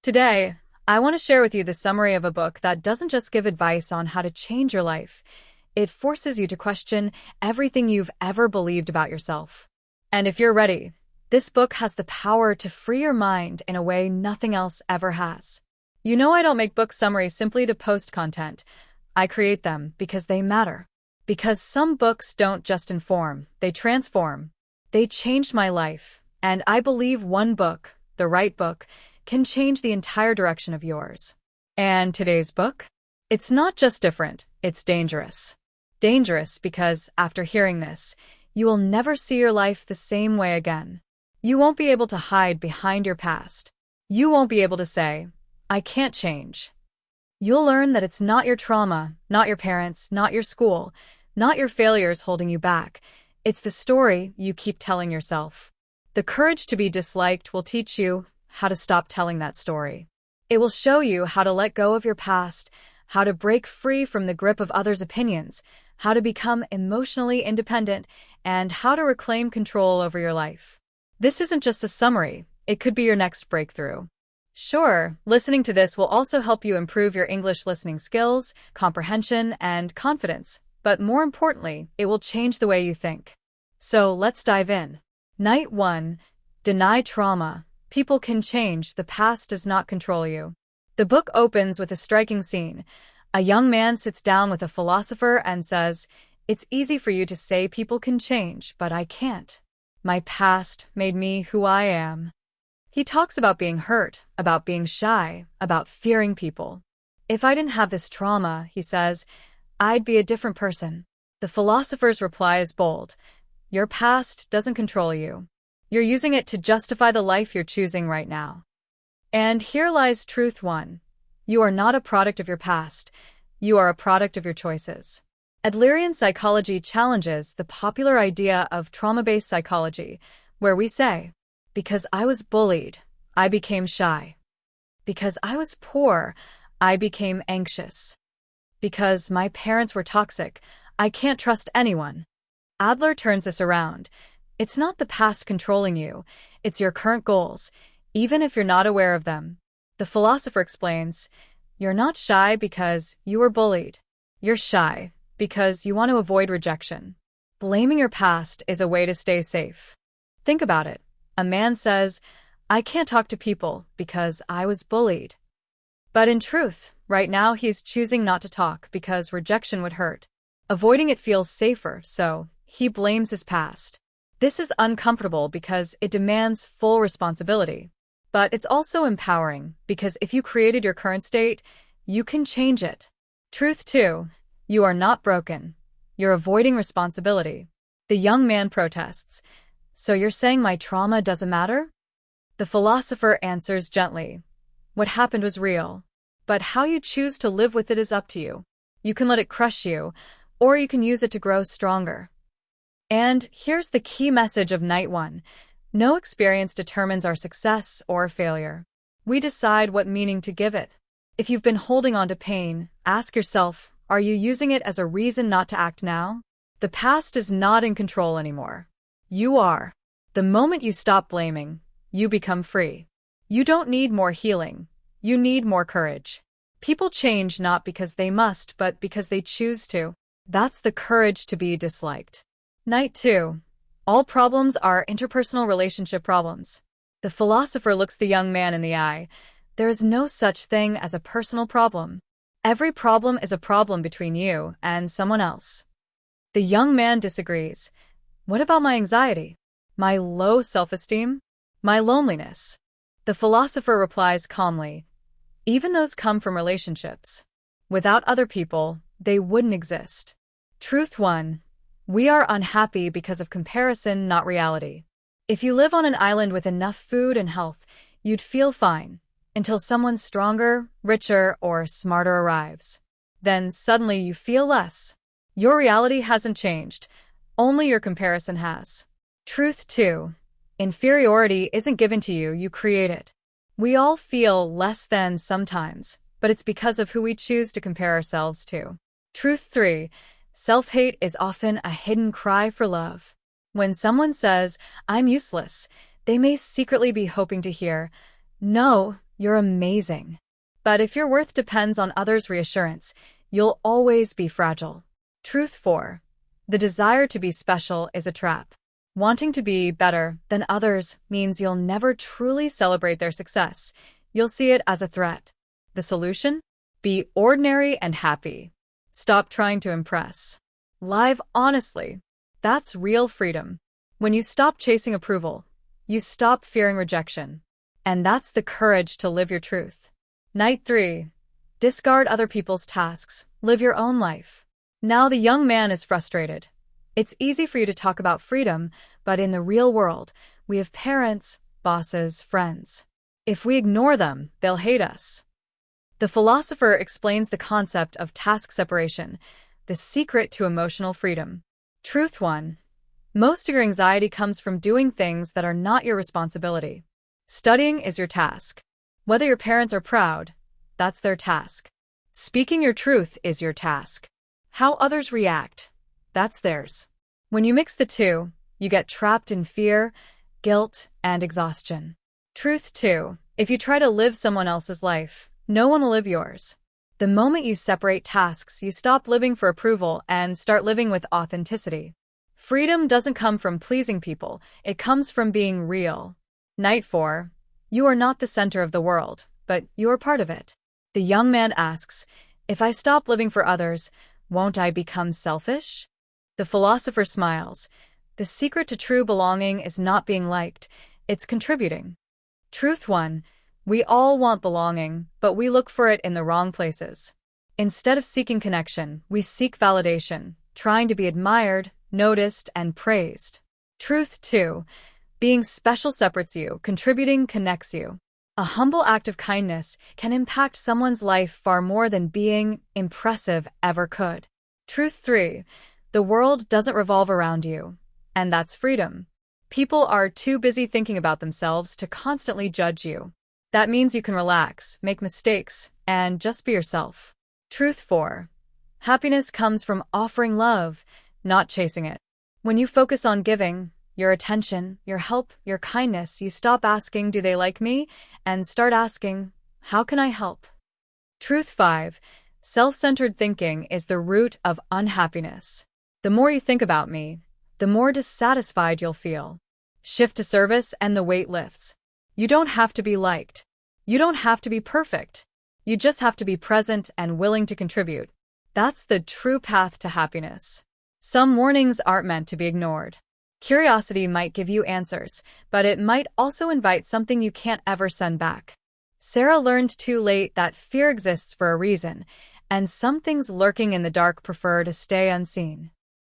Today, I want to share with you the summary of a book that doesn't just give advice on how to change your life. It forces you to question everything you've ever believed about yourself. And if you're ready, this book has the power to free your mind in a way nothing else ever has. You know, I don't make book summaries simply to post content. I create them because they matter. Because some books don't just inform, they transform. They changed my life, and I believe one book, the right book, can change the entire direction of yours. And today's book? It's not just different, it's dangerous. Dangerous because, after hearing this, you will never see your life the same way again. You won't be able to hide behind your past. You won't be able to say, I can't change. You'll learn that it's not your trauma, not your parents, not your school, not your failures holding you back. It's the story you keep telling yourself. The courage to be disliked will teach you how to stop telling that story. It will show you how to let go of your past, how to break free from the grip of others' opinions, how to become emotionally independent, and how to reclaim control over your life. This isn't just a summary, it could be your next breakthrough. Sure, listening to this will also help you improve your English listening skills, comprehension, and confidence, but more importantly, it will change the way you think. So let's dive in. Night 1. Deny trauma. People can change, the past does not control you. The book opens with a striking scene. A young man sits down with a philosopher and says, "It's easy for you to say people can change, but I can't. My past made me who I am." He talks about being hurt, about being shy, about fearing people. "If I didn't have this trauma," he says, "I'd be a different person." The philosopher's reply is bold. Your past doesn't control you. You're using it to justify the life you're choosing right now. And here lies truth 1. You are not a product of your past. You are a product of your choices. Adlerian psychology challenges the popular idea of trauma-based psychology, where we say, because I was bullied, I became shy. Because I was poor, I became anxious. Because my parents were toxic, I can't trust anyone. Adler turns this around. It's not the past controlling you, it's your current goals, even if you're not aware of them. The philosopher explains, you're not shy because you were bullied. You're shy because you want to avoid rejection. Blaming your past is a way to stay safe. Think about it. A man says, I can't talk to people because I was bullied. But in truth, right now he's choosing not to talk because rejection would hurt. Avoiding it feels safer, so he blames his past. This is uncomfortable because it demands full responsibility. But it's also empowering because if you created your current state, you can change it. Truth 2. You are not broken. You're avoiding responsibility. The young man protests. So you're saying my trauma doesn't matter? The philosopher answers gently. What happened was real. But how you choose to live with it is up to you. You can let it crush you, or you can use it to grow stronger. And here's the key message of Night 1. No experience determines our success or failure. We decide what meaning to give it. If you've been holding on to pain, ask yourself, are you using it as a reason not to act now? The past is not in control anymore. You are. The moment you stop blaming, you become free. You don't need more healing. You need more courage. People change not because they must, but because they choose to. That's the courage to be disliked. Night 2. All problems are interpersonal relationship problems. The philosopher looks the young man in the eye. There is no such thing as a personal problem. Every problem is a problem between you and someone else. The young man disagrees. What about my anxiety? My low self-esteem? My loneliness? The philosopher replies calmly, even those come from relationships. Without other people, they wouldn't exist. Truth 1. We are unhappy because of comparison, not reality. If you live on an island with enough food and health, you'd feel fine, until someone stronger, richer, or smarter arrives. Then suddenly you feel less. Your reality hasn't changed, only your comparison has. Truth 2. Inferiority isn't given to you, you create it. We all feel less than sometimes, but it's because of who we choose to compare ourselves to. Truth 3. Self-hate is often a hidden cry for love. When someone says, I'm useless, they may secretly be hoping to hear, no, you're amazing. But if your worth depends on others' reassurance, you'll always be fragile. Truth 4. The desire to be special is a trap. Wanting to be better than others means you'll never truly celebrate their success. You'll see it as a threat. The solution? Be ordinary and happy. Stop trying to impress. Live honestly. That's real freedom. When you stop chasing approval, you stop fearing rejection. And that's the courage to live your truth. Night 3. Discard other people's tasks. Live your own life. Now the young man is frustrated. It's easy for you to talk about freedom, but in the real world, we have parents, bosses, friends. If we ignore them, they'll hate us. The philosopher explains the concept of task separation, the secret to emotional freedom. Truth 1. Most of your anxiety comes from doing things that are not your responsibility. Studying is your task. Whether your parents are proud, that's their task. Speaking your truth is your task. How others react, that's theirs. When you mix the two, you get trapped in fear, guilt, and exhaustion. Truth 2. If you try to live someone else's life, no one will live yours. The moment you separate tasks, you stop living for approval and start living with authenticity. Freedom doesn't come from pleasing people, it comes from being real. Night 4. You are not the center of the world, but you are part of it. The young man asks, if I stop living for others, won't I become selfish? The philosopher smiles. The secret to true belonging is not being liked, it's contributing. Truth 1. We all want belonging, but we look for it in the wrong places. Instead of seeking connection, we seek validation, trying to be admired, noticed, and praised. Truth 2. Being special separates you, contributing connects you. A humble act of kindness can impact someone's life far more than being impressive ever could. Truth 3. The world doesn't revolve around you, and that's freedom. People are too busy thinking about themselves to constantly judge you. That means you can relax, make mistakes, and just be yourself. Truth 4. Happiness comes from offering love, not chasing it. When you focus on giving, your attention, your help, your kindness, you stop asking, do they like me? And start asking, how can I help? Truth 5. Self-centered thinking is the root of unhappiness. The more you think about me, the more dissatisfied you'll feel. Shift to service and the weight lifts. You don't have to be liked. You don't have to be perfect. You just have to be present and willing to contribute. That's the true path to happiness. Some warnings aren't meant to be ignored. Curiosity might give you answers, but it might also invite something you can't ever send back. Sarah learned too late that fear exists for a reason, and some things lurking in the dark prefer to stay unseen.